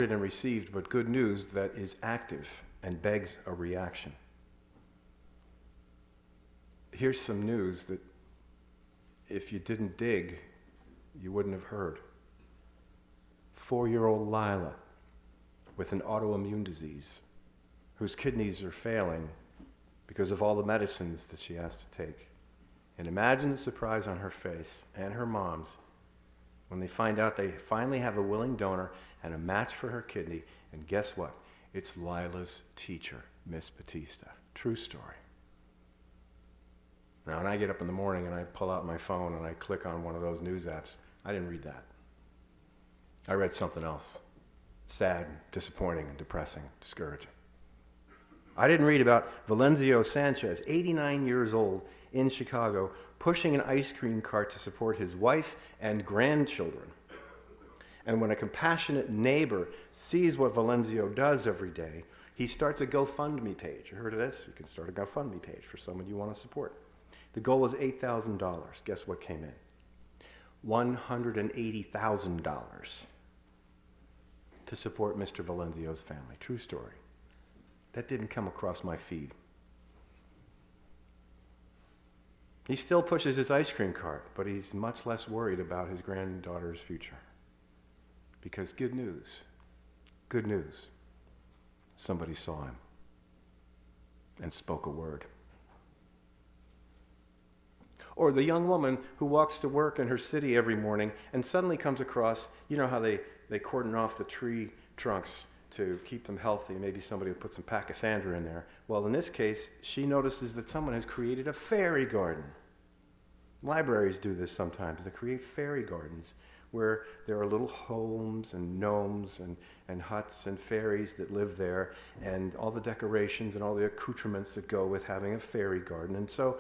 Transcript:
and received, but good news that is active and begs a reaction. Here's some news that if you didn't dig, you wouldn't have heard. 4-year-old Lila with an autoimmune disease whose kidneys are failing because of all the medicines that she has to take. And imagine the surprise on her face and her mom's when they find out they finally have a willing donor and a match for her kidney. And guess what? It's Lila's teacher, Miss Batista. True story. Now, when I get up in the morning and I pull out my phone and I click on one of those news apps, I didn't read that. I read something else. Sad, disappointing, and depressing, discouraging. I didn't read about Valenzio Sanchez, 89 years old, in Chicago, pushing an ice cream cart to support his wife and grandchildren. And when a compassionate neighbor sees what Valenzio does every day, he starts a GoFundMe page. You heard of this? You can start a GoFundMe page for someone you want to support. The goal was $8,000. Guess what came in? $180,000 to support Mr. Valenzio's family. True story. That didn't come across my feed. He still pushes his ice cream cart, but he's much less worried about his granddaughter's future. Because good news, somebody saw him and spoke a word. Or the young woman who walks to work in her city every morning and suddenly comes across, you know how they cordon off the tree trunks to keep them healthy. Maybe somebody will put some pachysandra in there. Well, in this case, she notices that someone has created a fairy garden. Libraries do this sometimes. They create fairy gardens where there are little homes and gnomes and huts and fairies that live there, and all the decorations and all the accoutrements that go with having a fairy garden. And so